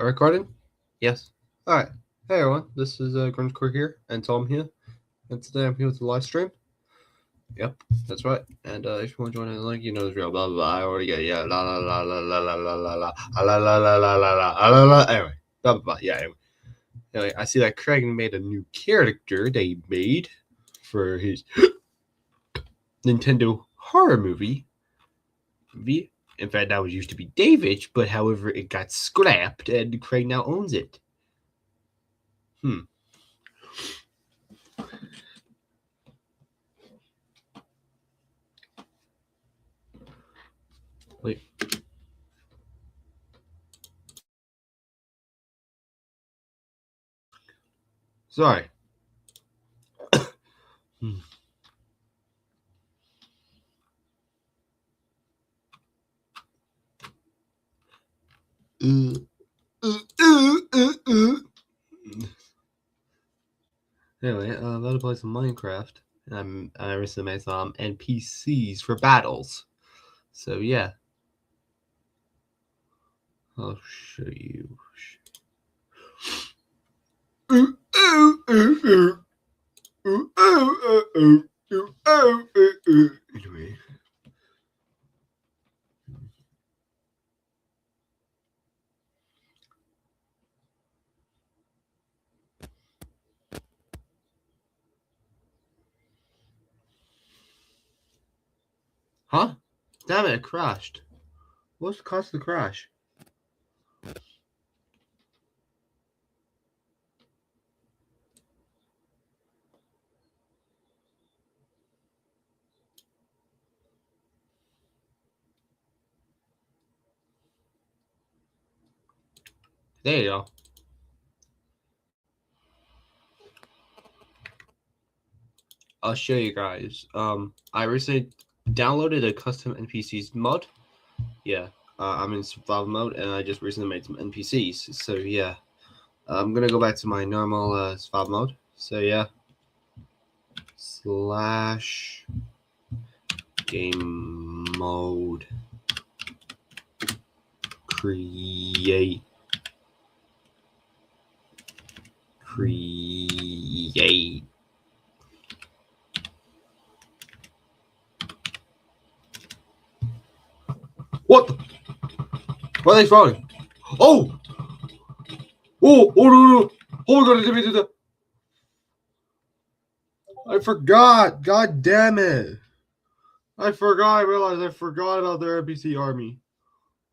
Recording? Yes. Alright. Hey everyone, this is Grungecore here, and Tom here. And today I'm here with the live stream. Yep, that's right. And if you want to join in the link, you know the drill. Blah blah blah. I already got it. Yeah. La la la la la la la la la la la la la la la la. Anyway, blah blah blah. Yeah. Anyway, I see that Craig made a new character they made for his Nintendo horror movie. In fact, that was used to be David, but however, it got scrapped, and Craig now owns it. Wait. Sorry. Anyway, I'm about to play some Minecraft, and I recently made some NPCs for battles. So yeah, I'll show you. Anyway. Huh? Damn it, it crashed. What's caused the crash? There you go. I'll show you guys. I recently downloaded a custom NPCs mod. Yeah, I'm in survival mode, and I just recently made some NPCs. So yeah, I'm gonna go back to my normal survival mode. So yeah, slash game mode create. What the? Why are they falling? Oh! Oh no! Oh my god, I didn't do that. I forgot. God damn it. I forgot. I realized I forgot about their NPC army.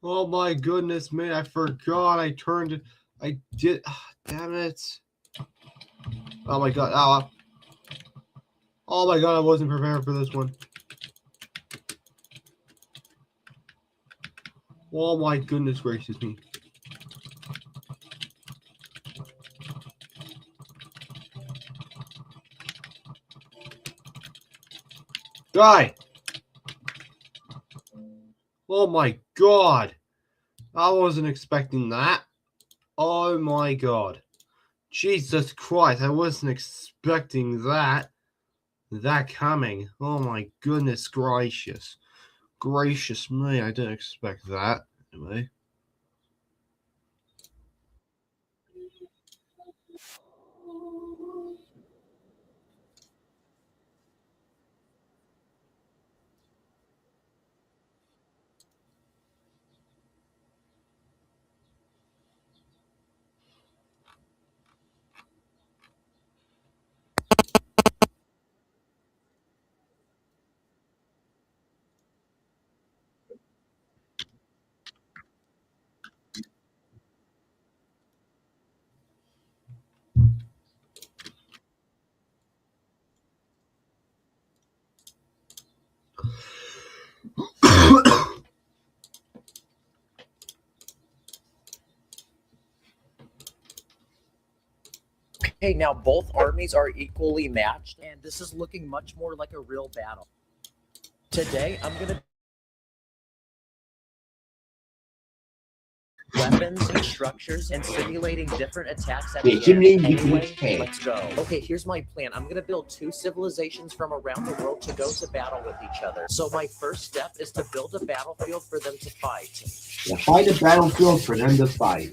Oh my goodness, man. I forgot. I did. Damn it. Oh my god. Oh. Oh my god, I wasn't prepared for this one. Oh my goodness gracious me. Die! Oh my god. I wasn't expecting that. Oh my god. Jesus Christ, I wasn't expecting that. That coming. Oh my goodness gracious. Gracious me, I didn't expect that. Anyway. Okay, now both armies are equally matched, and this is looking much more like a real battle. Today, I'm gonna weapons and structures and simulating different attacks at the end. Anyway, let's go. Okay, here's my plan. I'm gonna build 2 civilizations from around the world to go to battle with each other. So my first step is to build a battlefield for them to fight. Yeah, find a battlefield for them to fight.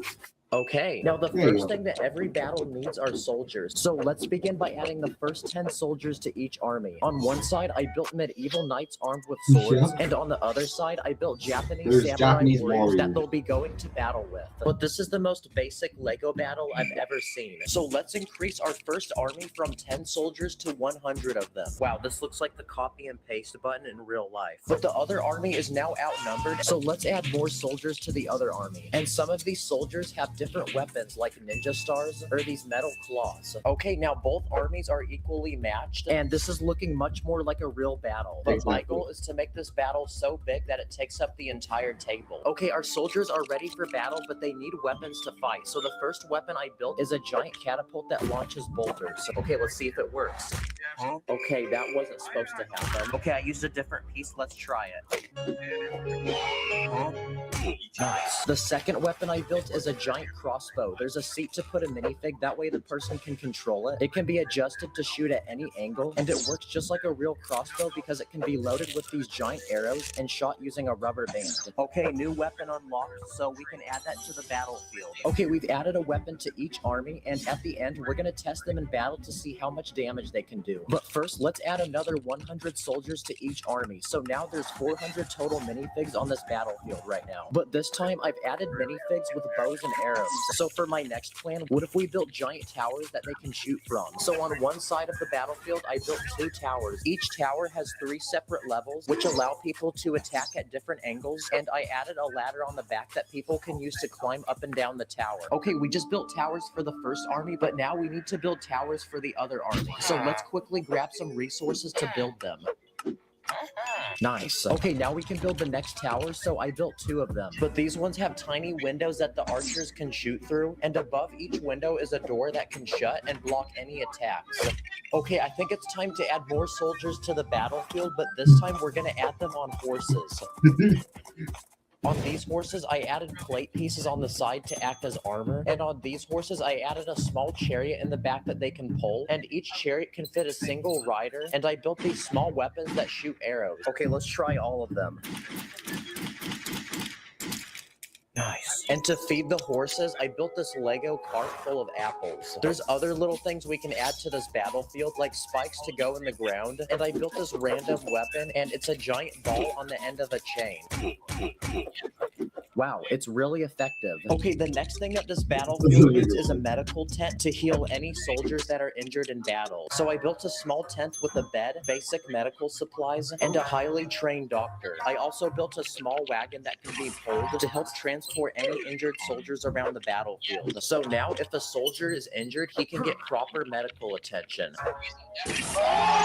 Okay, now the There you first go. thing that every battle needs are soldiers. So let's begin by adding the first 10 soldiers to each army. On one side, I built medieval knights armed with swords, Yeah. and on the other side, I built Japanese There's samurai Japanese warriors that warriors. they'll be going to battle with. But this is the most basic Lego battle I've ever seen. So let's increase our first army from 10 soldiers to 100 of them. Wow, this looks like the copy and paste button in real life. But the other army is now outnumbered, so let's add more soldiers to the other army. And some of these soldiers have different weapons like ninja stars or these metal claws. Okay, now both armies are equally matched, and this is looking much more like a real battle. But my goal is to make this battle so big that it takes up the entire table. Okay, our soldiers are ready for battle, but they need weapons to fight. So the first weapon I built is a giant catapult that launches boulders. Okay, let's see if it works. Okay, that wasn't supposed to happen. Okay, I used a different piece. Let's try it. Nice. The second weapon I built is a giant crossbow. There's a seat to put a minifig. That way the person can control it. It can be adjusted to shoot at any angle, and it works just like a real crossbow because it can be loaded with these giant arrows and shot using a rubber band. Okay, new weapon unlocked, so we can add that to the battlefield. Okay, we've added a weapon to each army, and at the end, we're going to test them in battle to see how much damage they can do. But first, let's add another 100 soldiers to each army. So now there's 400 total minifigs on this battlefield right now. But this time, I've added minifigs with bows and arrows. So for my next plan, what if we built giant towers that they can shoot from? So on one side of the battlefield, I built 2 towers. Each tower has 3 separate levels, which allow people to attack at different angles, and I added a ladder on the back that people can use to climb up and down the tower. Okay, we just built towers for the first army, but now we need to build towers for the other army. So let's quickly grab some resources to build them. Nice. Okay, now we can build the next tower, so I built 2 of them. But these ones have tiny windows that the archers can shoot through, and above each window is a door that can shut and block any attacks. Okay, I think it's time to add more soldiers to the battlefield, but this time we're gonna add them on horses. On these horses, I added plate pieces on the side to act as armor, and on these horses, I added a small chariot in the back that they can pull, and each chariot can fit a single rider, and I built these small weapons that shoot arrows. Okay, let's try all of them. Nice. And to feed the horses, I built this Lego cart full of apples. There's other little things we can add to this battlefield, like spikes to go in the ground, and I built this random weapon, and it's a giant ball on the end of a chain. Wow, it's really effective. Okay, the next thing that this battlefield needs is a medical tent to heal any soldiers that are injured in battle. So I built a small tent with a bed, basic medical supplies, and a highly trained doctor. I also built a small wagon that can be pulled to help transport any injured soldiers around the battlefield. So now if a soldier is injured, he can get proper medical attention.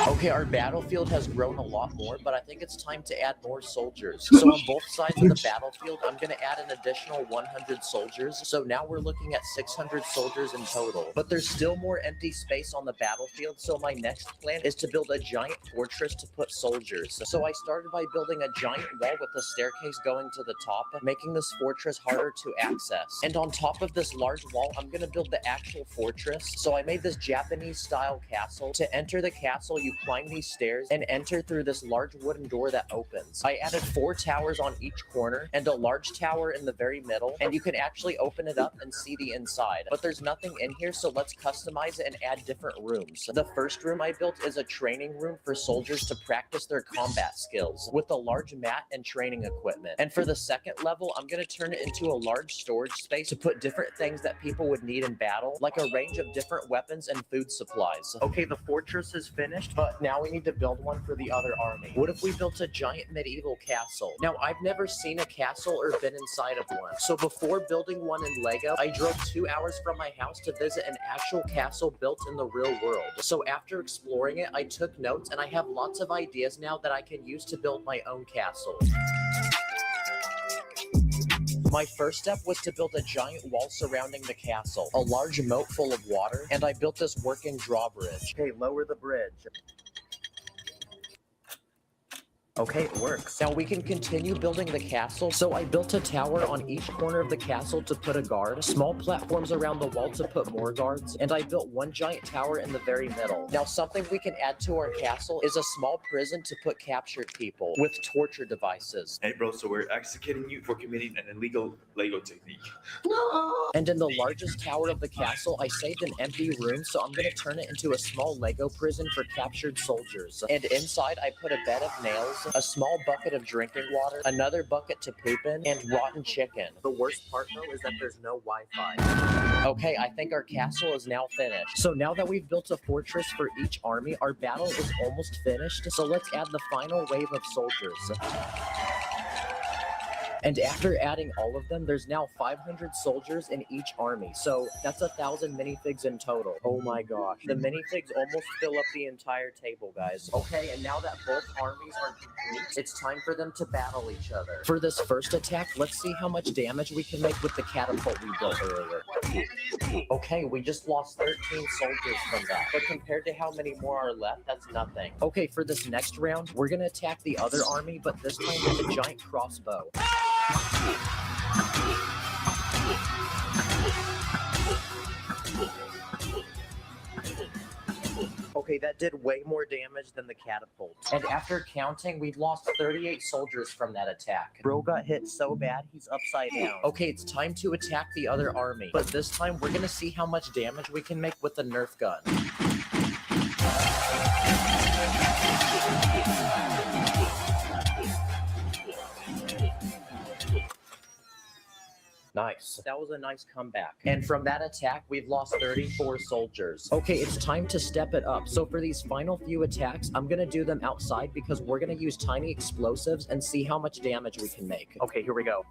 Okay, our battlefield has grown a lot more, but I think it's time to add more soldiers. So on both sides of the battlefield, I'm going to add an additional 100 soldiers. So now we're looking at 600 soldiers in total. But there's still more empty space on the battlefield, so my next plan is to build a giant fortress to put soldiers. So I started by building a giant wall with a staircase going to the top, making this fortress harder to access. And on top of this large wall, I'm going to build the actual fortress. So I made this Japanese-style castle. To enter the castle, you climb these stairs and enter through this large wooden door that opens. I added 4 towers on each corner and a large tower in the very middle, and you can actually open it up and see the inside. But there's nothing in here, so let's customize it and add different rooms. The first room I built is a training room for soldiers to practice their combat skills with a large mat and training equipment. And for the second level, I'm going to turn it into a large storage space to put different things that people would need in battle, like a range of different weapons and food supplies. Okay, the fortress is finished, but now we need to build one for the other army. What if we built a giant medieval castle? Now, I've never seen a castle or been inside of one. So before building one in Lego, I drove 2 hours from my house to visit an actual castle built in the real world. So after exploring it, I took notes, and I have lots of ideas now that I can use to build my own castle. My first step was to build a giant wall surrounding the castle, a large moat full of water, and I built this working drawbridge. Okay, lower the bridge. Okay, it works. Now we can continue building the castle. So I built a tower on each corner of the castle to put a guard, small platforms around the wall to put more guards, and I built one giant tower in the very middle. Now something we can add to our castle is a small prison to put captured people with torture devices. Hey bro, so we're executing you for committing an illegal Lego technique. No. And in the largest tower of the castle, I saved an empty room, so I'm gonna turn it into a small Lego prison for captured soldiers. And inside, I put a bed of nails, a small bucket of drinking water, another bucket to poop in, and rotten chicken. The worst part, though, is that there's no Wi-Fi. Okay, I think our castle is now finished. So now that we've built a fortress for each army, our battle is almost finished, so let's add the final wave of soldiers. And after adding all of them, there's now 500 soldiers in each army. So that's 1,000 minifigs in total. Oh my gosh. The minifigs almost fill up the entire table, guys. Okay, and now that both armies are complete, it's time for them to battle each other. For this first attack, let's see how much damage we can make with the catapult we built earlier. Okay, we just lost 13 soldiers from that. But compared to how many more are left, that's nothing. Okay, for this next round, we're gonna attack the other army, but this time with a giant crossbow. Okay, that did way more damage than the catapult. And after counting, we've lost 38 soldiers from that attack. Bro got hit so bad, he's upside down. Okay, it's time to attack the other army. But this time, we're gonna see how much damage we can make with the Nerf gun. Nice. That was a nice comeback. And from that attack, we've lost 34 soldiers. Okay, it's time to step it up. So for these final few attacks, I'm gonna do them outside because we're gonna use tiny explosives and see how much damage we can make. Okay, here we go.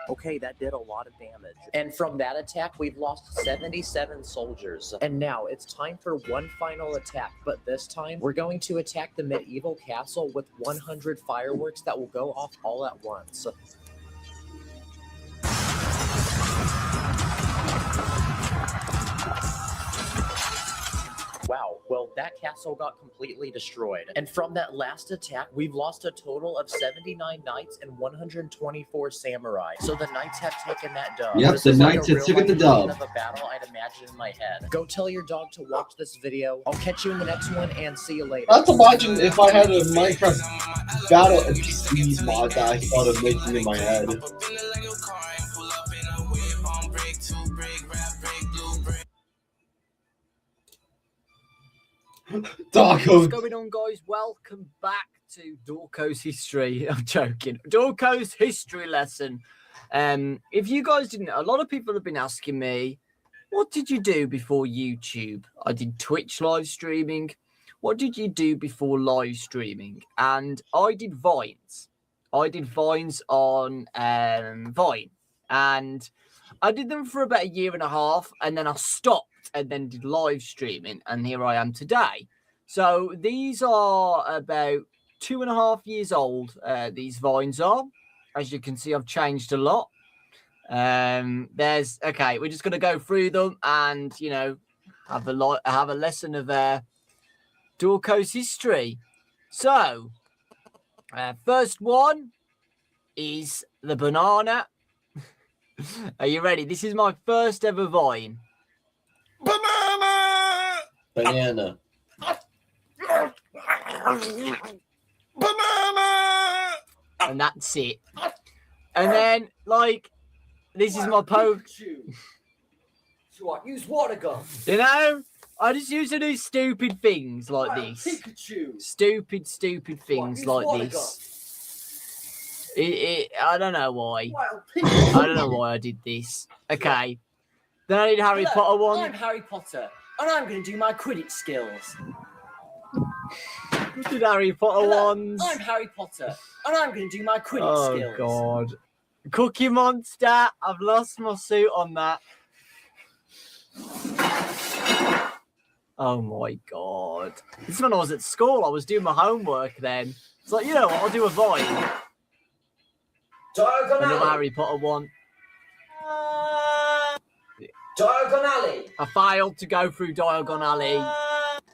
Okay, that did a lot of damage. And from that attack, we've lost 77 soldiers. And now it's time for one final attack, but this time we're going to attack the medieval castle with 100 fireworks that will go off all at once. Wow, well, that castle got completely destroyed. And from that last attack, we've lost a total of 79 knights and 124 samurai. So the knights have taken that dub. Yep, the knights have taken the dub. Of a battle I'd imagine in my head. Go tell your dog to watch this video. I'll catch you in the next one and see you later. Let's imagine if I had a Minecraft battle NPCs mod that I thought of making in my head. Darko. What's going on, guys? Welcome back to Dorko's History. I'm joking. Dorko's History lesson. If you guys didn't know, a lot of people have been asking me, what did you do before YouTube? I did Twitch live streaming. What did you do before live streaming? And I did Vines. I did Vines on Vine. And I did them for about 1.5 years, and then I stopped and then did live streaming, and here I am today. So these are about 2.5 years old. These Vines are, as you can see, I've changed a lot. Okay, we're just going to go through them and, you know, have a lesson of Dorko's history. So first one is the banana. Are you ready? This is my first ever Vine. Banana. And that's it. And then, like, this is my poke. So I use water gun. You know, I just used to do stupid things like this. Pikachu. Stupid things like this. I don't know why. I don't know why I did this. Okay. Then I did Harry Potter one. I'm Harry Potter, and I'm going to do my Quidditch skills. Did Harry Potter ones. I'm Harry Potter, and I'm going to do my Quidditch skills. Oh, God. Cookie Monster. I've lost my suit on that. Oh, my God. This is when I was at school. I was doing my homework then. It's like, you know what? I'll do a Vine. Another Harry Potter one. Diagon Alley. I failed to go through Diagon Alley,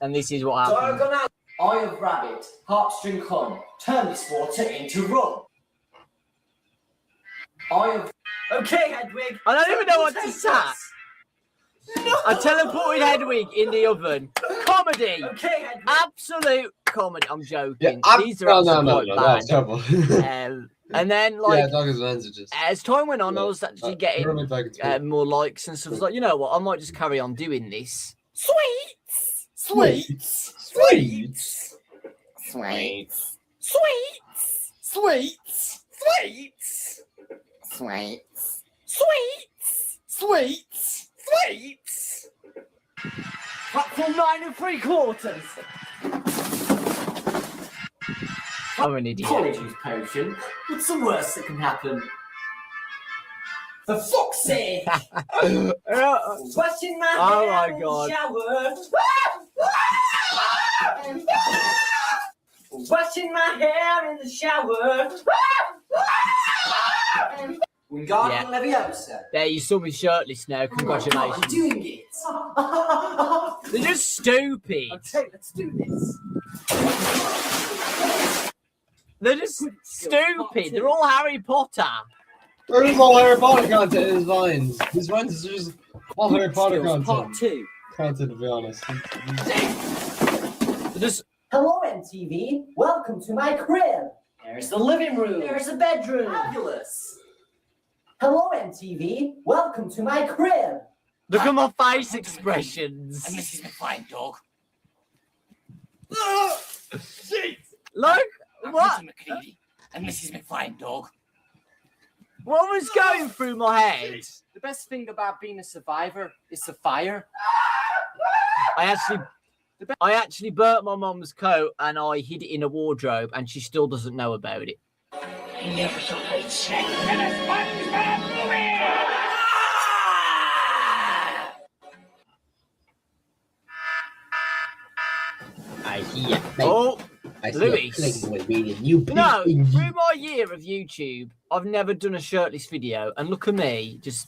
and this is what happened. Diagon Alley. Eye of Rabbit. Heartstring Con. Turn this water into rum. Eye of... Okay, Hedwig. I don't even know what to say. I teleported Hedwig in the oven. Comedy. Okay, Hedwig. Absolute comedy. I'm joking. Yeah, These are no, actually quite that's bad. terrible. And then, Yeah, like, Douglas Lenses. as time went on, I was actually getting Sweets. more likes and stuff. I was like, you know what? I might just carry on doing this. Sweets. Sweets. Sweets. Sweets. Sweets. Sweets. Sweets. Sweets. Sweets. Sweets. Platform 9 3/4. I'm an idiot. Apologies, potion. What's the worst that can happen? For fuck's sake! Washing my Oh hair my in God. the shower. Washing my hair in the shower. Wingardium Leviosa. There, you saw me shirtless now. I'm Congratulations. doing it. They're just stupid. Okay, let's do this. They're just stupid. They're all Harry Potter. Where's all Harry Potter content in his vines? His vines is just all Harry Potter Skills Part content. 2. Content, to be honest. They're just Hello, MTV. Welcome to my crib. There's the living room. There's the bedroom. Fabulous. Hello, MTV. Welcome to my crib. look at my face expressions. Mrs. McFine, dog. Look, what? McCready and Mrs. McFine, dog. What was going through my head? The best thing about being a survivor is the fire. I actually burnt my mum's coat and I hid it in a wardrobe, and she still doesn't know about it. I hear. Oh, I see Louis. a Playboy reading you. no! Through my year of YouTube, I've never done a shirtless video, and look at me, just.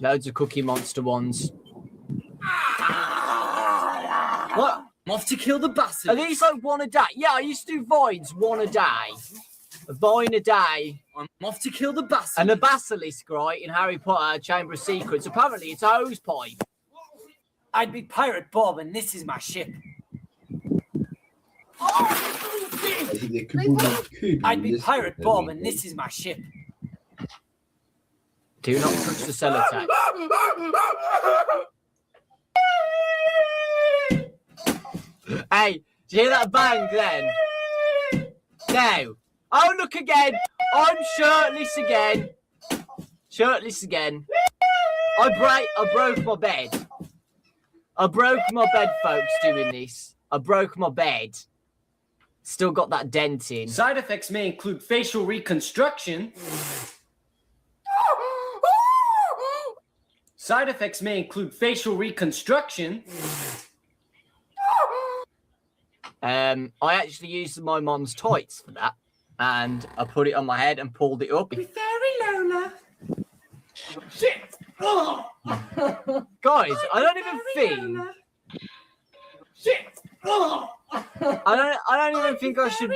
Loads of Cookie Monster ones. What? I'm off to kill the Are bastard. these like one a day? Yeah, I used to do vines one a day. A vine a day. I'm off to kill the bastard. And the basilisk, right, in Harry Potter Chamber of Secrets, apparently it's a hose pipe. I'd be Pirate Bob, and this is my ship. I'd be Pirate Bob, and this is my ship. Do not touch the sellotape. Hey, do you hear that bang then? No. Oh, look again. I'm shirtless again. Shirtless again. I broke my bed. I broke my bed, folks, doing this. I broke my bed. Still got that dent in. Side effects may include facial reconstruction. Side effects may include facial reconstruction. I actually used my mum's tights for that, and I put it on my head and pulled it up. Fairy Lola. Shit! Guys, I don't even think. Shit! I don't even think I should.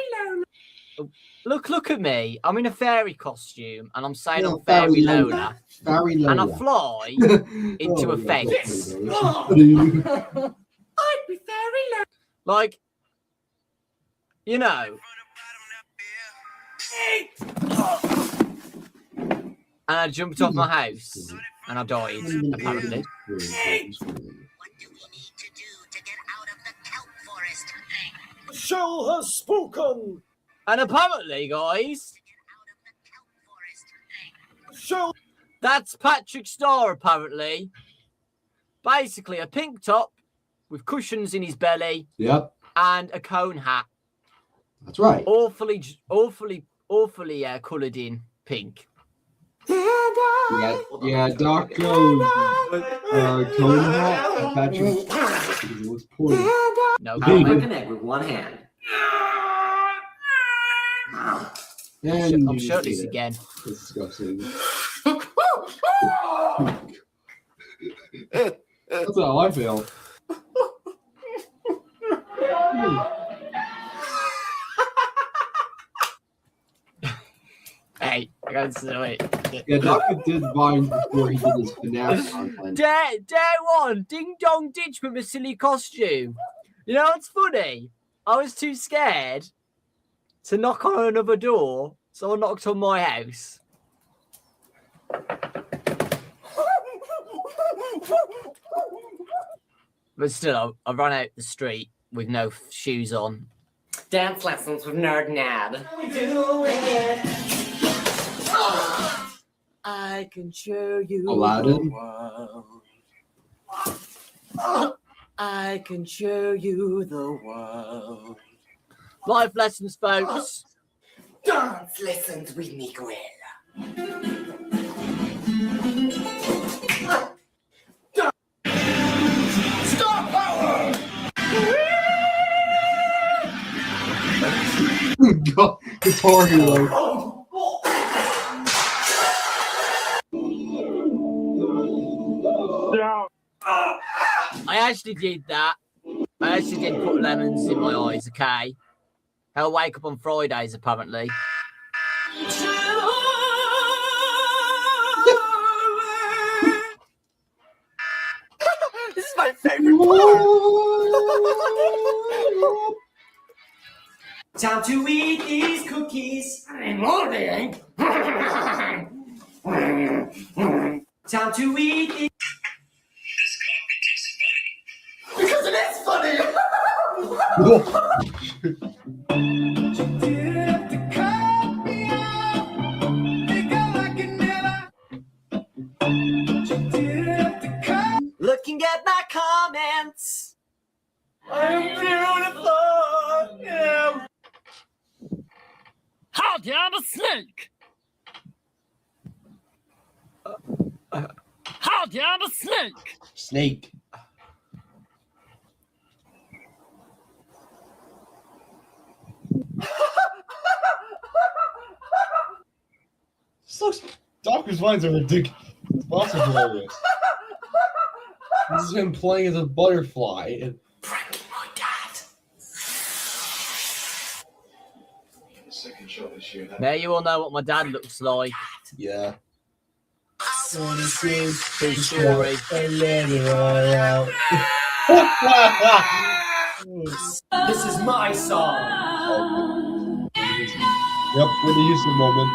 Look at me. I'm in a fairy costume, and I'm saying I'm Fairy Lola, Fairy Lola. and I fly into a fence. I'd be Fairy Lola. Like, you know. And I jumped off my house, and I died, apparently. What do we need to do to get out of the kelp forest? Shell has spoken. And apparently, guys, Shell. that's Patrick Star, apparently. Basically, a pink top with cushions in his belly Yep, and a cone hat. that's right. Awfully coloured in pink. Yeah, Doc goes. Cone hat, Patrick. It was poorly. No Hey. comment. an egg with one hand. And I'm you just shirtless ate it. again. It's disgusting. That's how I feel. Hey, I gotta do it. Yeah, Doctor did Vines before he did his FNAF content. Day one, Ding Dong Ditch with a silly costume. You know what's funny? I was too scared to knock on another door, so I knocked on my house. But still, I ran out the street with no shoes on. Dance lessons with Nerd Nad. I can show you Aladdin? the world. I can show you the world. Life lessons, folks. Dance lessons with Miguel. Guitar Hero. I actually did that. I actually did put lemons in my eyes, okay? I'll wake up on Fridays, apparently. This is my favorite part. Time to eat these cookies. Morning. Time to eat these. Because it is funny. Looking at my comments. I'm beautiful. Yeah. Howdy, I'm a snake. Howdy, I'm a snake. Snake. Doctor's Vines are ridiculous. It's also hilarious. This is him playing as a butterfly. And Pranking my dad. Now you all know what my dad looks like. yeah. True story. This is my song. Yep, Whitney Houston moment.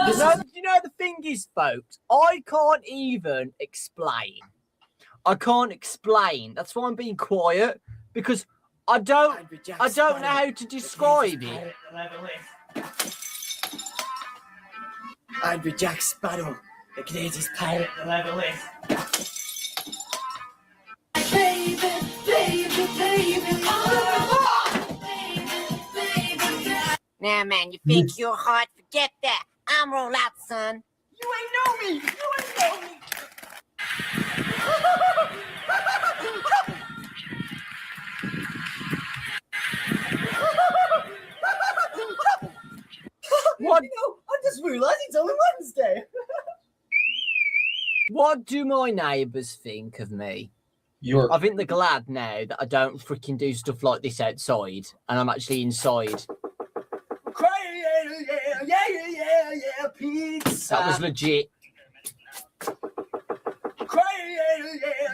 You know the thing is, folks, I can't even explain. I can't explain. That's why I'm being quiet, because I don't know how to describe it. I'd be Jack Sparrow, the greatest pirate there ever lived. Baby, baby, baby, Nah, man, you think you're hot? Forget that. I'm roll out, son. you ain't know me. You ain't know me. What? You know, I just realised it's only Wednesday. What do my neighbours think of me? You're I think they're glad now that I don't freaking do stuff like this outside, and I'm actually inside. Yeah, pizza. That was legit.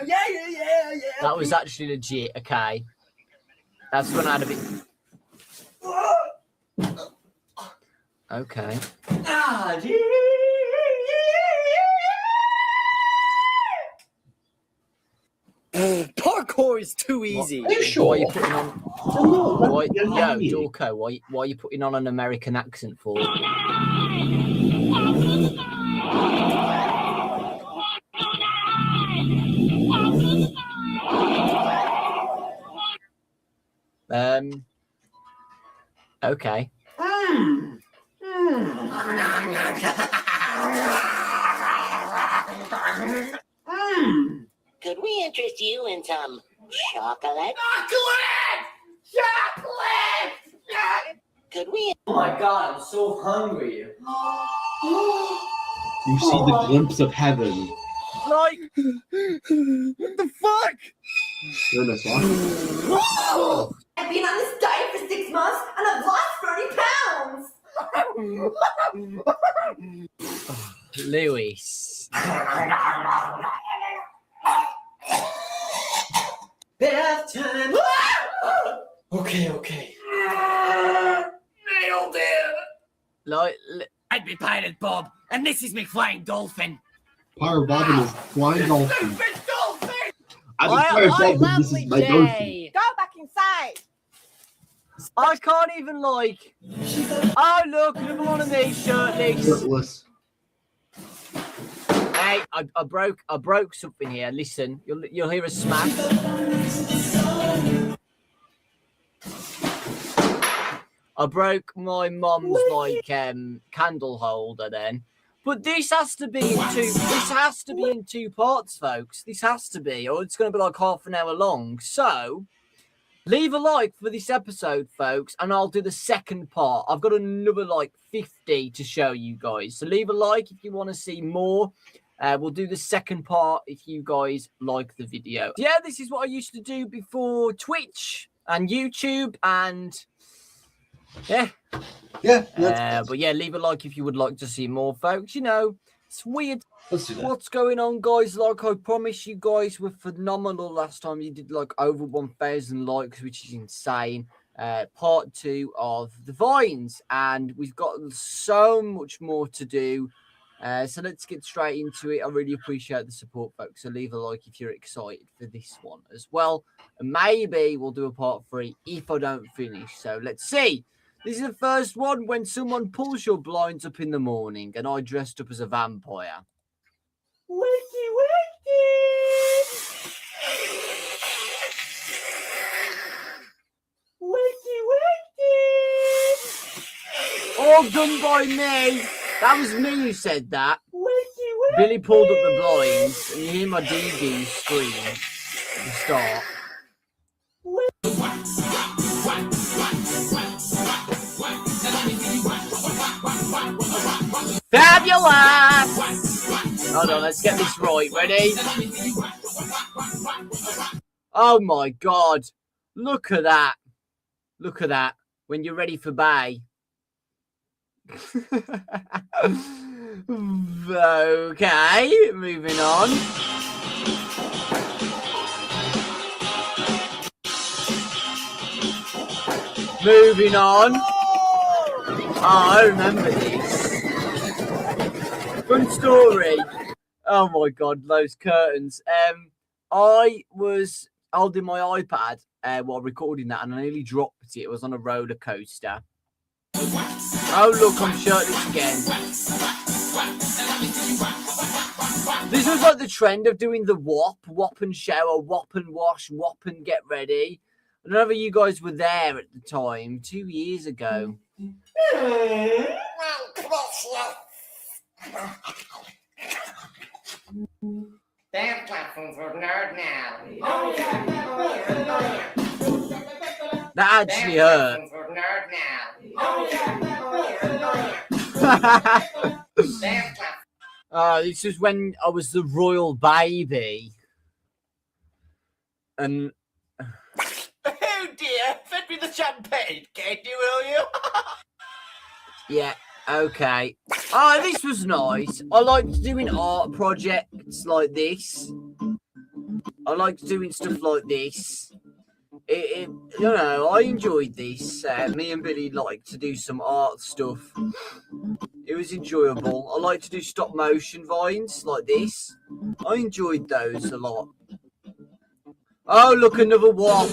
Yeah. That was actually legit. Okay. That's when I had a bit. Okay. Ah, parkour is too easy. Are you Why sure? are you putting on? Why, yo, Dorco, why are you putting on an American accent for? Okay. Could we interest you in some chocolate? Could we? Oh my god, I'm so hungry. You see the glimpse of heaven. Like, what the fuck? You're in a song. I've been on this diet for 6 months and I've lost 30 pounds. Lewis. Bath time. Okay. Nailed it. Like, I'd be Pirate Bob, and this is me flying dolphin. Pirate Bob is flying dolphin. Stupid dolphin. I'm Pirate Bob, and this is my dolphin. Go back inside. I can't even like. Oh look, another one of these shirtless. Shirtless. Hey, I broke something here. Listen, you'll hear a smash. I broke my mum's like candle holder then. But this has to be in two parts, folks. This has to be, or it's gonna be like half an hour long. So leave a like for this episode, folks, and I'll do the second part. I've got another like 50 to show you guys. So leave a like if you want to see more. We'll do the second part if you guys like the video. Yeah, this is what I used to do before Twitch and YouTube and yeah. But yeah, leave a like if you would like to see more, folks. You know, it's weird. Let's do that. What's going on, guys? Like I promised, you guys were phenomenal last time. You did like over 1,000 likes, which is insane. Part 2 of the Vines, and we've got so much more to do. So let's get straight into it. I really appreciate the support, folks. So leave a like if you're excited for this one as well. And maybe we'll do a part 3 if I don't finish. So let's see. This is the first one, when someone pulls your blinds up in the morning and I dressed up as a vampire. Wakey, wakey. Wakey, wakey. All done by me. That was me who said that. Wakey, wakey. Billy pulled up the blinds and you hear my DD scream at the start. Fabulous! Hold on, let's get this right. Ready? Oh my god. Look at that. Look at that. When you're ready for Bay. Okay, moving on. Moving on. Oh, I remember this. Fun story. Oh my god, those curtains. I was holding my iPad while recording that, and I nearly dropped it. It was on a roller coaster. Oh look, I'm shirtless again. This was like the trend of doing the wop and shower, wop and wash, wop and get ready. I don't know if you guys were there at the time, 2 years ago. Dance platform for nerd now. That actually hurt. For nerd now. This was when I was the royal baby. And Oh dear, fed me the champagne, can you, will you? yeah, okay. Oh, this was nice. I liked doing art projects like this. I liked doing stuff like this. You know, I enjoyed this. Me and Billy liked to do some art stuff. It was enjoyable. I like to do stop motion vines like this. I enjoyed those a lot. Oh, look, another one.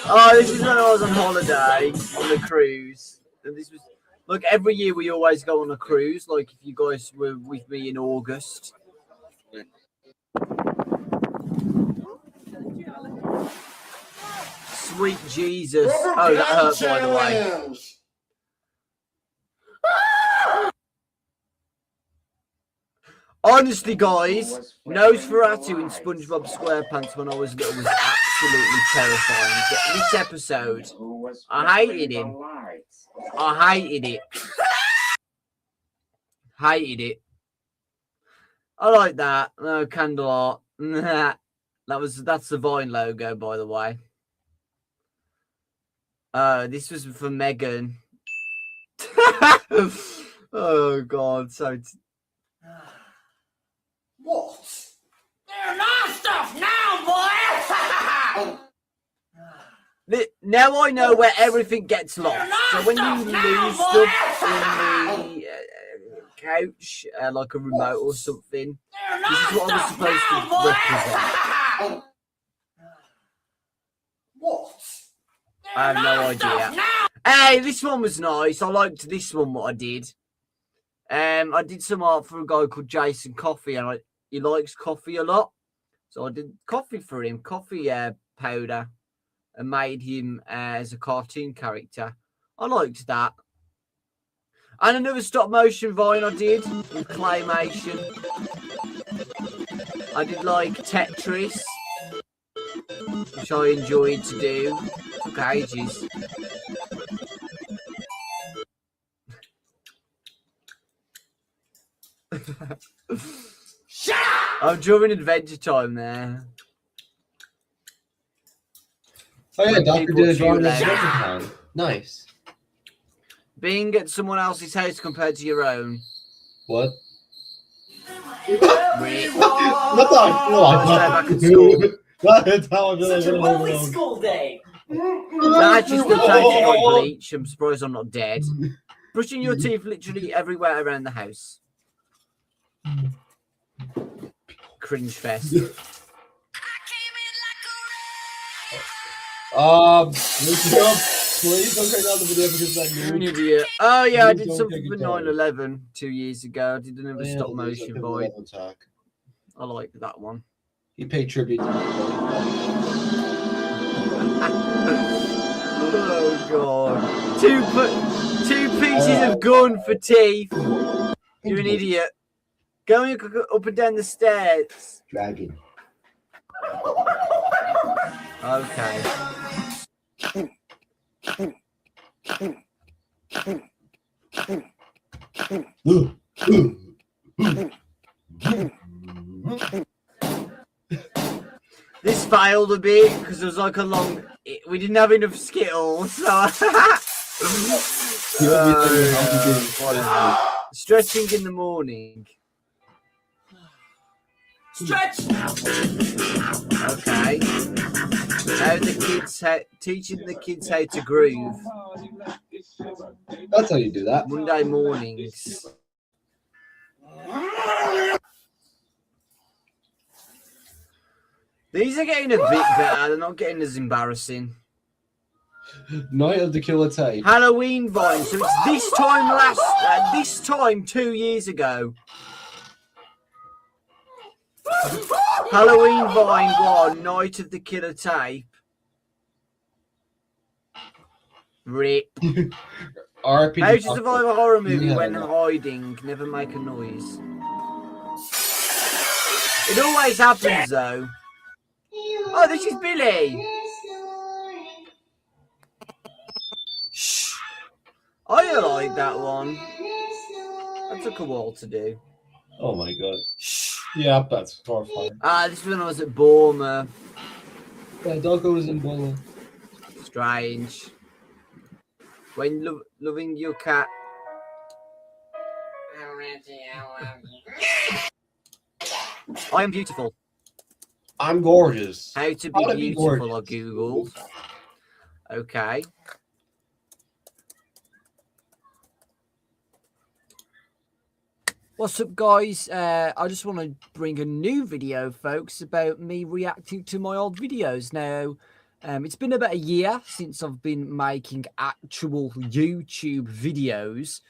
Oh, this is when I was on holiday on the cruise. And this was, look, every year we always go on a cruise. Like if you guys were with me in August. Sweet Jesus. Oh, that hurt, by the way. Honestly, guys, Nosferatu in SpongeBob SquarePants when I was little was absolutely terrifying. This episode, I hated him. I hated it. Hated it. I like that. No, candle art. That's the Vine logo, by the way. This was for Megan. Oh God, so What? They're not stuff now, boy! Now I know where everything gets lost. So when you lose stuff in the couch, like a remote or something, this is what I was supposed to represent. What? I have no idea. Hey, this one was nice. I liked this one, what I did. I did some art for a guy called Jason Coffee, and he likes coffee a lot. So I did coffee for him, coffee powder, and made him as a cartoon character. I liked that. And another stop motion Vine I did with claymation. I did like Tetris, which I enjoyed to do. Took ages. Shut up! I'm during Adventure Time there. Oh yeah, When Doctor people did a chew drawing loud. Adventure Time. Nice. Being at someone else's house compared to your own. What? Rick. What the? Let's go back at school. That's how I Such a lovely school day. That's just the tasting like bleach. I'm surprised I'm not dead. Brushing your teeth literally everywhere around the house. Cringe fest. Please don't take out the video because that You're an new. idiot. Oh yeah, I Please did don't something take for it down. 9/11 2 years ago. I did another Yeah, stop there's motion like a boy. level attack. I like that one. He paid tribute to Oh god. Two pieces of gun for teeth. You're an idiot. Going up and down the stairs. Dragon. Okay. This failed a bit because there was like a long. We didn't have enough Skittles, so. Stretching in the morning. Stretch! Okay. Teaching the kids how to groove. That's how you do that. Monday mornings. These are getting a bit better. They're not getting as embarrassing. Night of the Killer Tape. Halloween Vine. So it's this time 2 years ago. Halloween Vine 1, Night of the Killer Tape. Rip. RP. How to survive a horror movie Yeah, when no. hiding. Never make a noise. It always happens though. Oh, this is Billy. Shh. I like that one. That took a while to do. Oh my god. Yeah, that's horrifying. This was when I was at Bournemouth. Yeah, Doggo was in Bowling. Strange. When loving your cat. I am beautiful. I'm gorgeous. How to How be to be beautiful, I gorgeous. googled. Okay. What's up, guys? I just want to bring a new video, folks, about me reacting to my old videos. Now, it's been about a year since I've been making actual YouTube videos,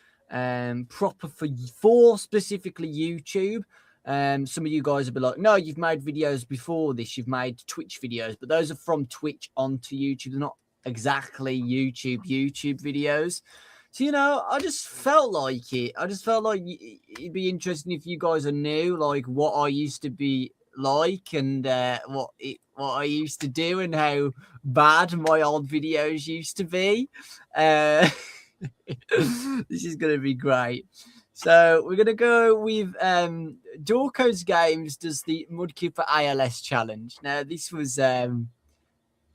proper for specifically YouTube. Some of you guys will be like, no, you've made videos before this. You've made Twitch videos, but those are from Twitch onto YouTube. They're not exactly YouTube videos. So, you know, I just felt like it. I just felt like it'd be interesting if you guys are new, like what I used to be like and what I used to do and how bad my old videos used to be. This is going to be great. So we're going to go with Dorco's Games does the Mudkipper ALS challenge. Now, this was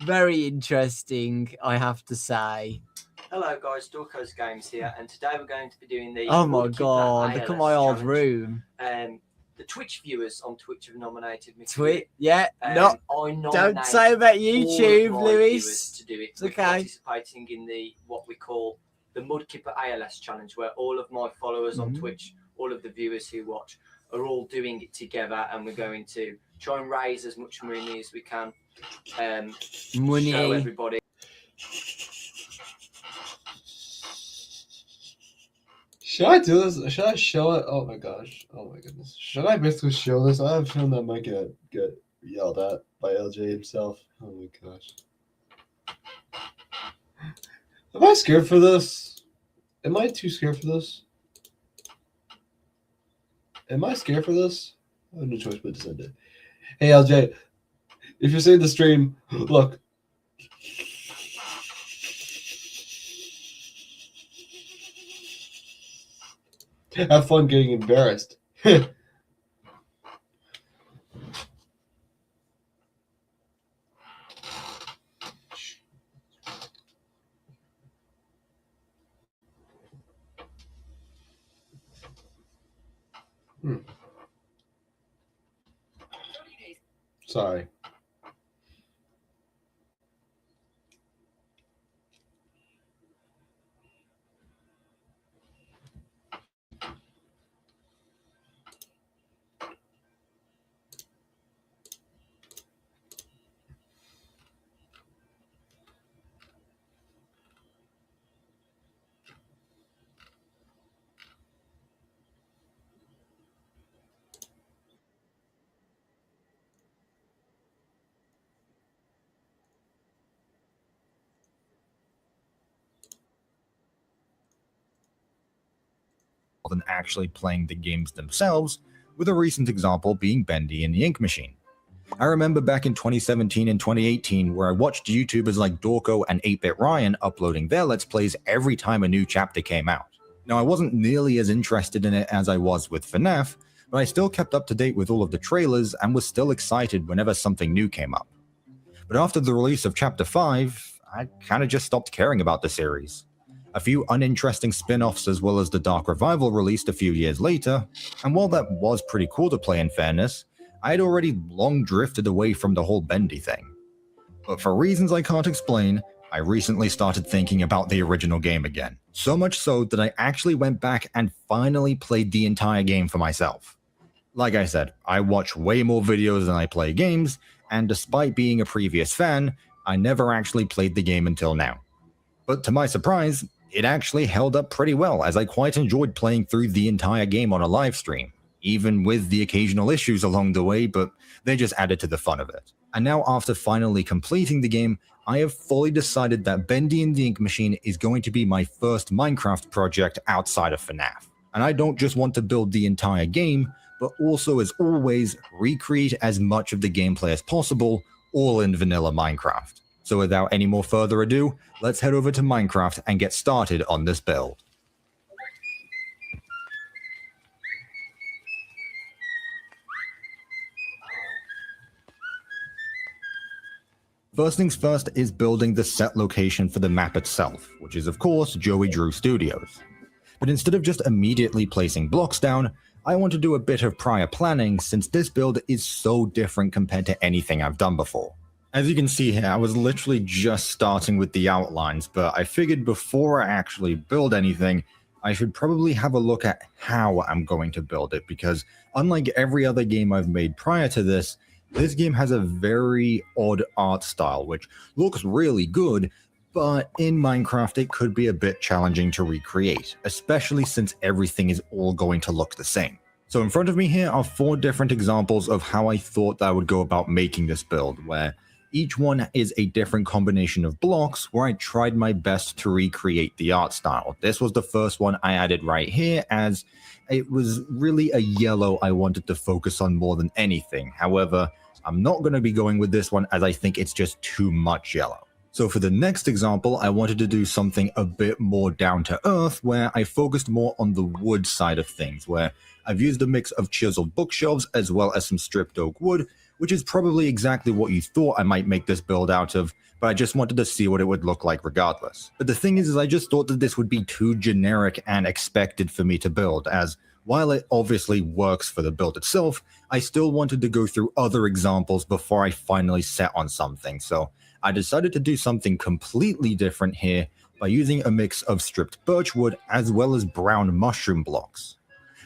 very interesting, I have to say. Hello guys, Dorco's Games here, and today we're going to be doing the God, look at my old room. The Twitch viewers on Twitch have nominated me. Yeah, no, don't say about YouTube, Lewis. To do it. It's okay. Participating in the what we call the Mudkipper ALS challenge, where all of my followers on Twitch, all of the viewers who watch, are all doing it together, and we're going to try and raise as much money as we can. Money. Show everybody. Should I do this? Should I show it? Oh my gosh. Oh my goodness. Should I basically show this? I have a feeling that might get yelled at by LJ himself. Oh my gosh. Am I scared for this? Am I too scared for this? Am I scared for this? I have no choice but to send it. Hey LJ, if you're seeing the stream, look. Have fun getting embarrassed. Sorry. Than actually playing the games themselves, with a recent example being Bendy and the Ink Machine. I remember back in 2017 and 2018 where I watched YouTubers like Dorco and 8-Bit Ryan uploading their Let's Plays every time a new chapter came out. Now, I wasn't nearly as interested in it as I was with FNAF, but I still kept up to date with all of the trailers and was still excited whenever something new came up. But after the release of Chapter 5, I kinda just stopped caring about the series. A few uninteresting spin-offs as well as the Dark Revival released a few years later, and while that was pretty cool to play in fairness, I had already long drifted away from the whole Bendy thing. But for reasons I can't explain, I recently started thinking about the original game again. So much so that I actually went back and finally played the entire game for myself. Like I said, I watch way more videos than I play games, and despite being a previous fan, I never actually played the game until now. But to my surprise, it actually held up pretty well, as I quite enjoyed playing through the entire game on a live stream, even with the occasional issues along the way, but they just added to the fun of it. And now, after finally completing the game, I have fully decided that Bendy and the Ink Machine is going to be my first Minecraft project outside of FNAF. And I don't just want to build the entire game, but also, as always, recreate as much of the gameplay as possible, all in vanilla Minecraft. So without any more further ado, let's head over to Minecraft and get started on this build. First things first is building the set location for the map itself, which is of course Joey Drew Studios. But instead of just immediately placing blocks down, I want to do a bit of prior planning since this build is so different compared to anything I've done before. As you can see here, I was literally just starting with the outlines, but I figured before I actually build anything, I should probably have a look at how I'm going to build it, because unlike every other game I've made prior to this, this game has a very odd art style, which looks really good, but in Minecraft it could be a bit challenging to recreate, especially since everything is all going to look the same. So in front of me here are 4 different examples of how I thought that I would go about making this build, where Each one is a different combination of blocks where I tried my best to recreate the art style. This was the first one I added right here, as it was really a yellow I wanted to focus on more than anything. However, I'm not going to be going with this one as I think it's just too much yellow. So for the next example, I wanted to do something a bit more down to earth, where I focused more on the wood side of things, where I've used a mix of chiseled bookshelves as well as some stripped oak wood, which is probably exactly what you thought I might make this build out of, but I just wanted to see what it would look like regardless. But the thing is I just thought that this would be too generic and expected for me to build, as while it obviously works for the build itself, I still wanted to go through other examples before I finally set on something. So I decided to do something completely different here by using a mix of stripped birchwood as well as brown mushroom blocks.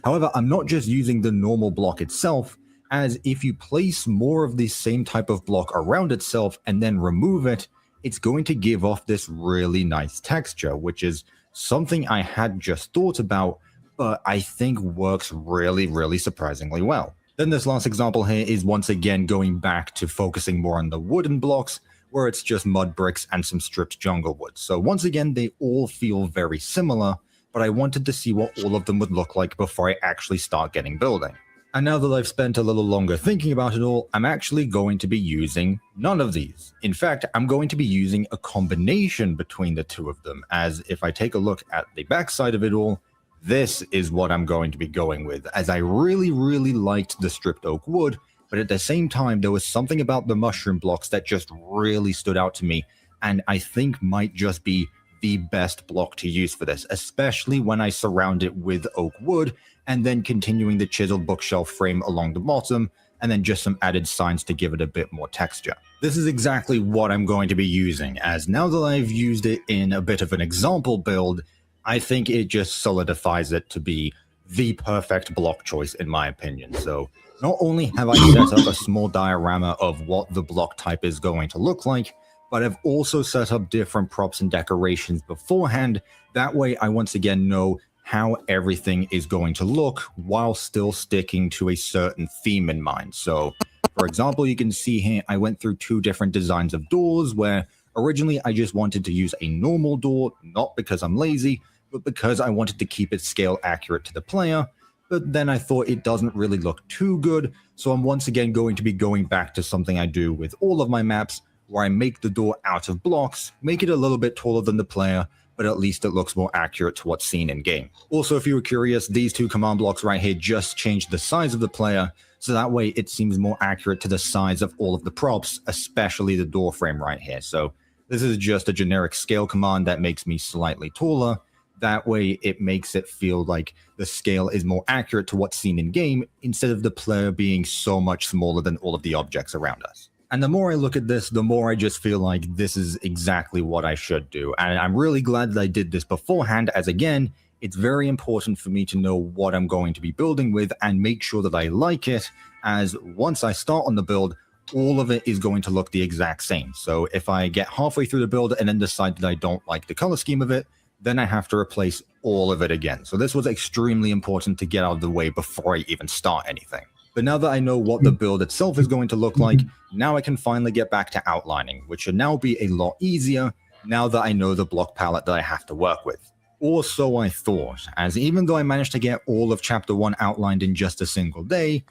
However, I'm not just using the normal block itself, as if you place more of the same type of block around itself and then remove it, it's going to give off this really nice texture, which is something I had just thought about, but I think works really, really surprisingly well. Then this last example here is once again going back to focusing more on the wooden blocks, where it's just mud bricks and some stripped jungle wood. So once again, they all feel very similar, but I wanted to see what all of them would look like before I actually start getting building. And now that I've spent a little longer thinking about it all, I'm actually going to be using none of these. In fact, I'm going to be using a combination between the two of them, as if I take a look at the backside of it all, this is what I'm going to be going with, as I really, really liked the stripped oak wood, but at the same time, there was something about the mushroom blocks that just really stood out to me, and I think might just be the best block to use for this, especially when I surround it with oak wood, and then continuing the chiseled bookshelf frame along the bottom, and then just some added signs to give it a bit more texture. This is exactly what I'm going to be using, as now that I've used it in a bit of an example build, I think it just solidifies it to be the perfect block choice in my opinion. So not only have I set up a small diorama of what the block type is going to look like, but I've also set up different props and decorations beforehand. That way I once again know how everything is going to look while still sticking to a certain theme in mind. So for example, you can see here I went through two different designs of doors, where originally I just wanted to use a normal door, not because I'm lazy, but because I wanted to keep it scale accurate to the player. But then I thought it doesn't really look too good, so I'm once again going to be going back to something I do with all of my maps, where I make the door out of blocks, make it a little bit taller than the player, but at least it looks more accurate to what's seen in game. Also, if you were curious, these two command blocks right here just changed the size of the player, so that way it seems more accurate to the size of all of the props, especially the door frame right here. So this is just a generic scale command that makes me slightly taller. That way it makes it feel like the scale is more accurate to what's seen in game, instead of the player being so much smaller than all of the objects around us. And the more I look at this, the more I just feel like this is exactly what I should do. And I'm really glad that I did this beforehand, as again, it's very important for me to know what I'm going to be building with and make sure that I like it, as once I start on the build, all of it is going to look the exact same. So if I get halfway through the build and then decide that I don't like the color scheme of it, then I have to replace all of it again. So this was extremely important to get out of the way before I even start anything. But now that I know what the build itself is going to look like, now I can finally get back to outlining, which should now be a lot easier now that I know the block palette that I have to work with. Or so I thought, as even though I managed to get all of Chapter 1 outlined in just a single day,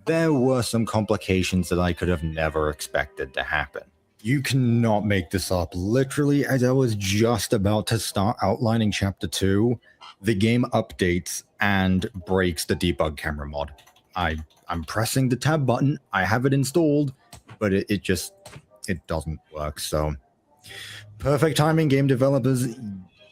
there were some complications that I could have never expected to happen. You cannot make this up. Literally, as I was just about to start outlining Chapter 2, the game updates and breaks the debug camera mod. I'm pressing the tab button, I have it installed, but it doesn't work. So perfect timing, game developers,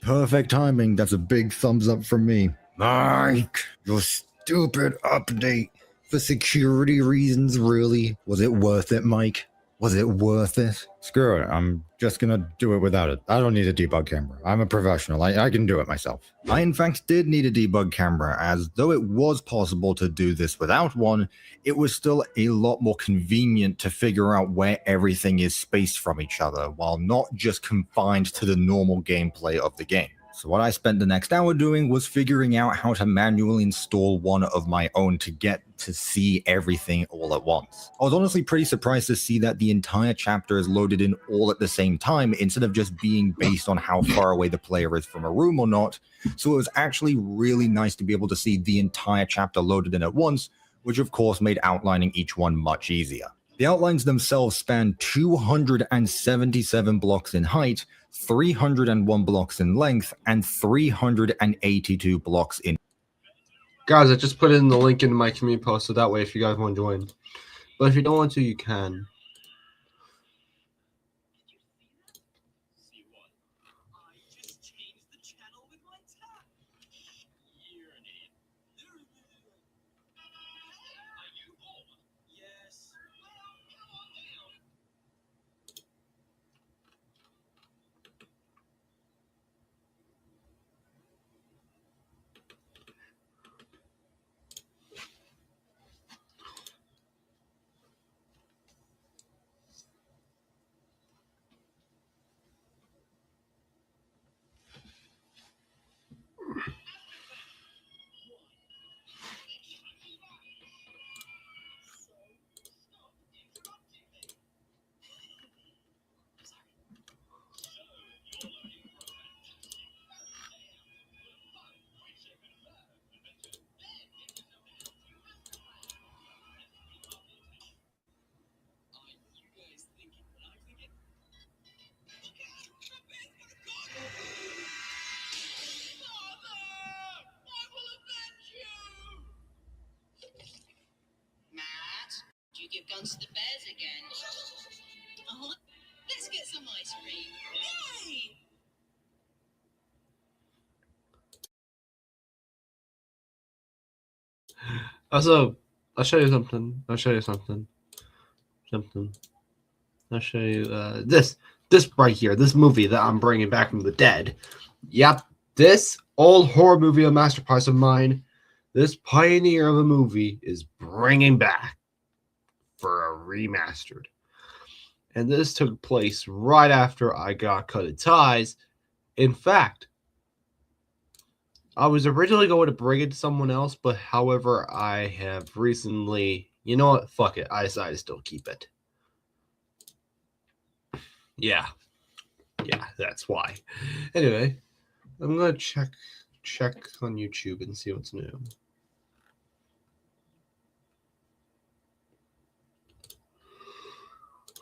perfect timing. That's a big thumbs up from me. Mike, your stupid update for security reasons, really? Was it worth it, Mike? Was it worth it? Screw it, I'm just gonna do it without it. I don't need a debug camera. I'm a professional, I can do it myself. I in fact did need a debug camera, as though it was possible to do this without one, it was still a lot more convenient to figure out where everything is spaced from each other, while not just confined to the normal gameplay of the game. So what I spent the next hour doing was figuring out how to manually install one of my own to get to see everything all at once. I was honestly pretty surprised to see that the entire chapter is loaded in all at the same time instead of just being based on how far away the player is from a room or not. So it was actually really nice to be able to see the entire chapter loaded in at once, which of course made outlining each one much easier. The outlines themselves span 277 blocks in height, 301 blocks in length, and 382 blocks in. Guys, I just put in the link in my community post, so that way if you guys want to join. But if you don't want to, you can. You give guns to the bears again. Let's get some ice cream. Yay! Also, I'll show you something. I'll show you something. I'll show you this right here. This movie that I'm bringing back from the dead. Yep, this old horror movie, a masterpiece of mine. This pioneer of a movie is bringing back for a remastered. And this took place right after I got cut of ties. In fact, I was originally going to bring it to someone else, but however, I have recently, you know what? Fuck it. I decided to still keep it. Yeah, that's why. Anyway, I'm gonna check on YouTube and see what's new.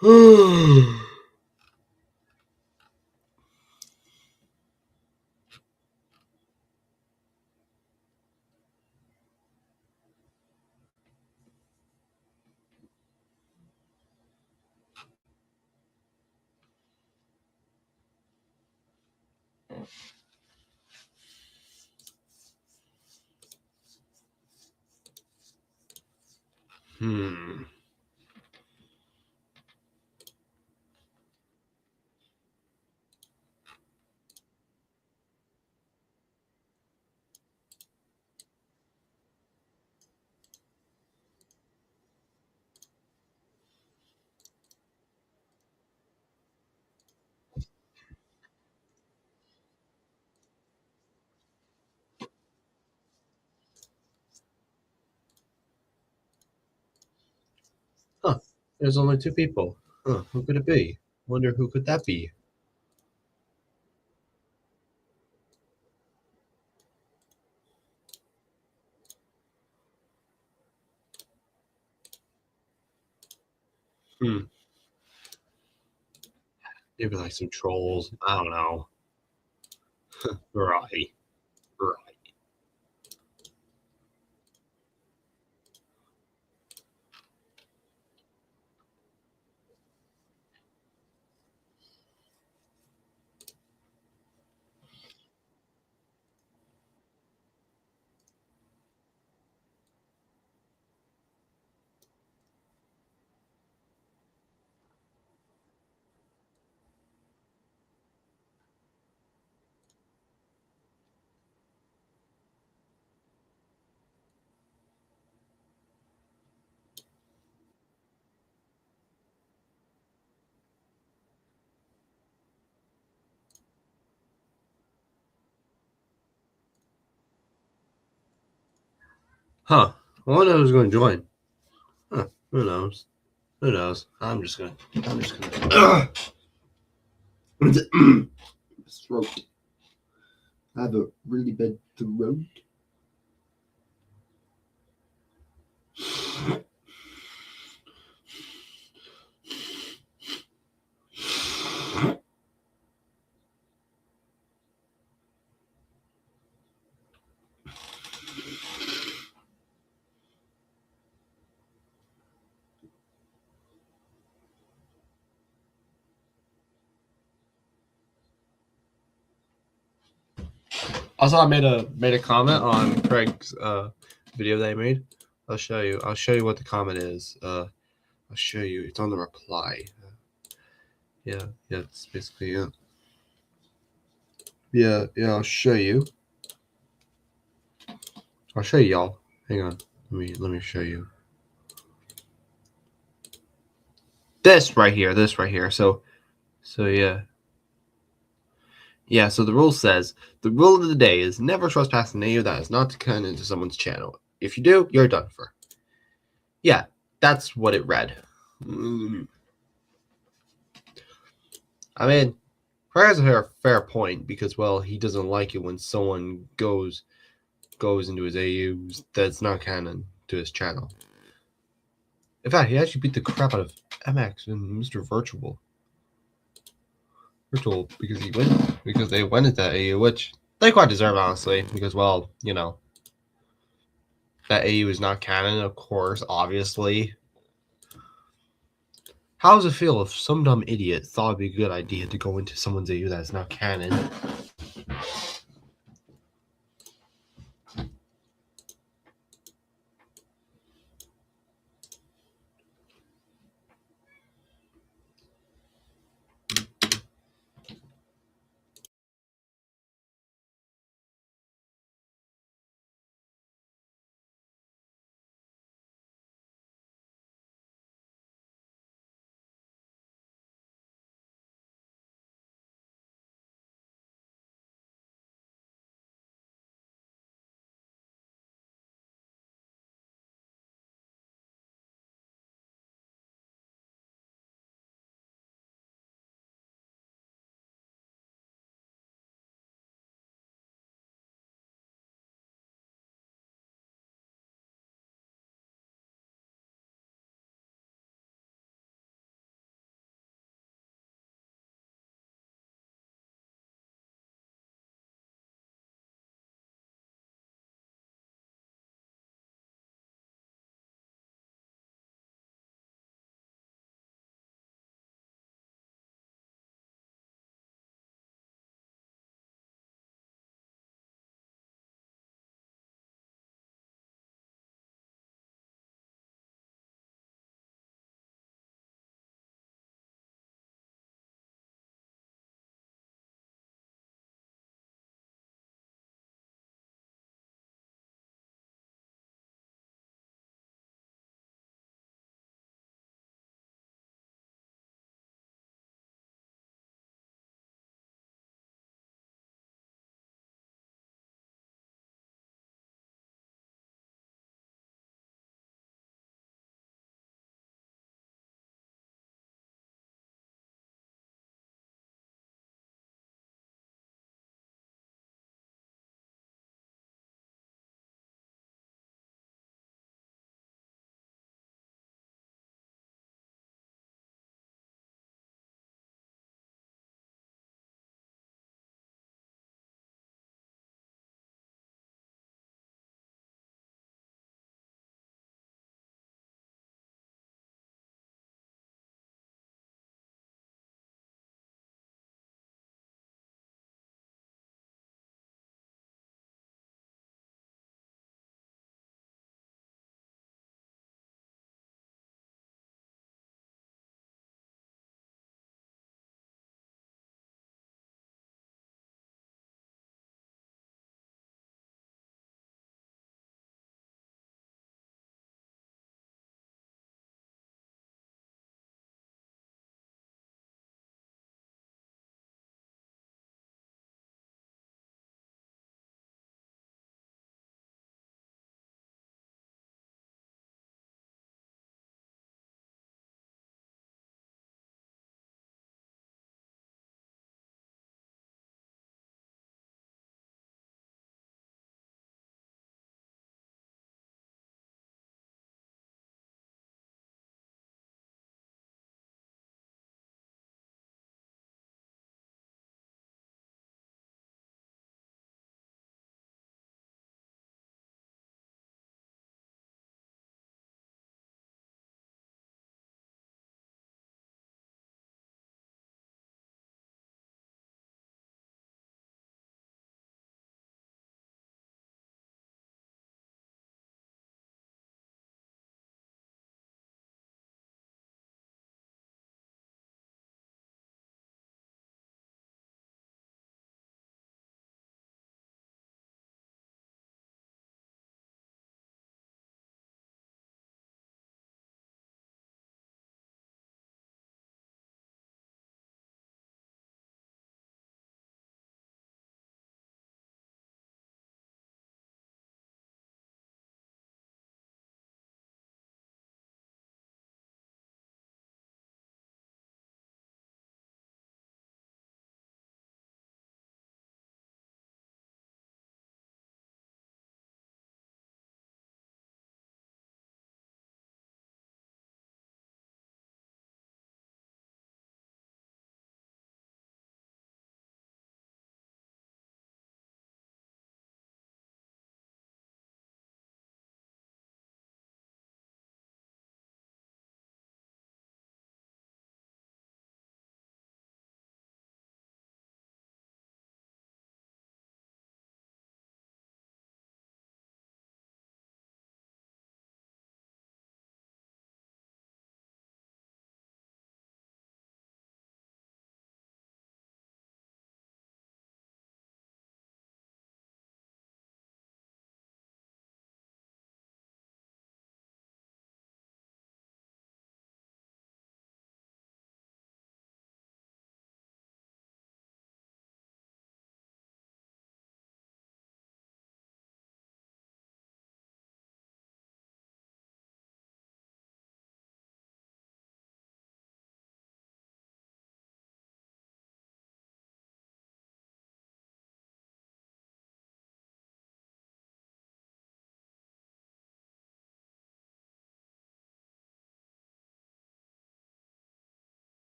Hmm. Huh. There's only 2 people. Huh. Who could it be? Wonder who could that be? Hmm. Maybe like some trolls. I don't know. Right. Huh. I wonder who's going to join. Huh. Who knows? Who knows? I'm just gonna. Throat. I have a really bad throat. Also, I made a comment on Craig's video that I made. I'll show you. I'll show you what the comment is. I'll show you. It's on the reply. Yeah. It's basically it. Yeah. I'll show you. I'll show you, y'all. Hang on. Let me show you. This right here. So yeah. Yeah, so the rule says, the rule of the day is never trespass an AU that is not to cut into someone's channel. If you do, you're done for. Yeah, that's what it read. I mean, Craig has a fair point because, well, he doesn't like it when someone goes into his AUs that's not canon to his channel. In fact, he actually beat the crap out of MX and Mr. Virtual because they went into that AU, which they quite deserve, honestly, because, well, you know, that AU is not canon, of course, obviously. How does it feel if some dumb idiot thought it'd be a good idea to go into someone's AU that is not canon?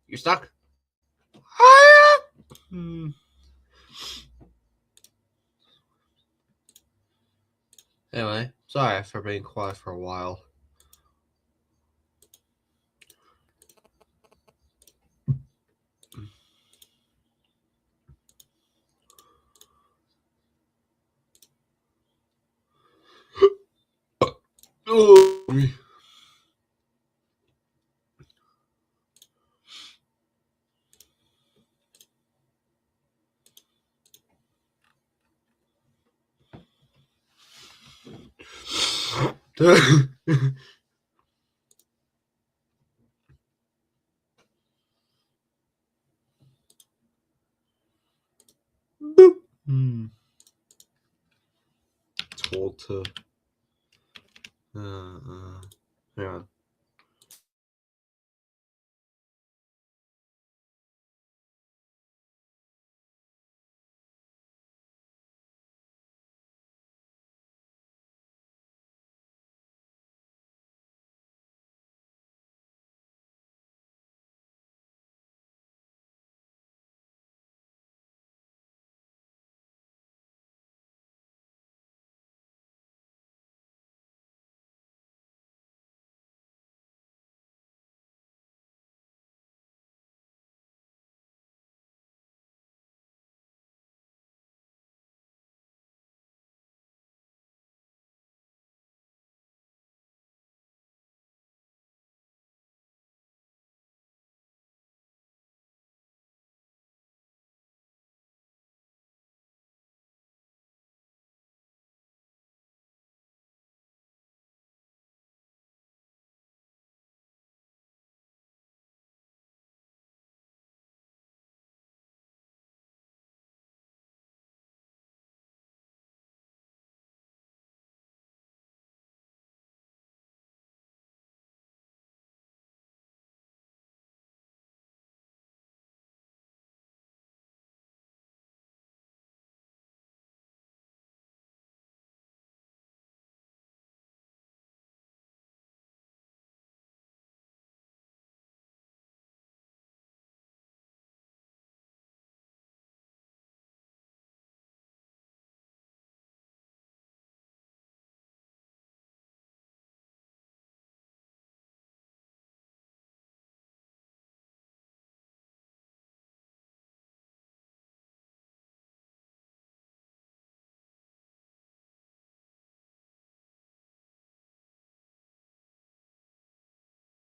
You stuck? Anyway, sorry for being quiet for a while. Oh. Told to. Hang on.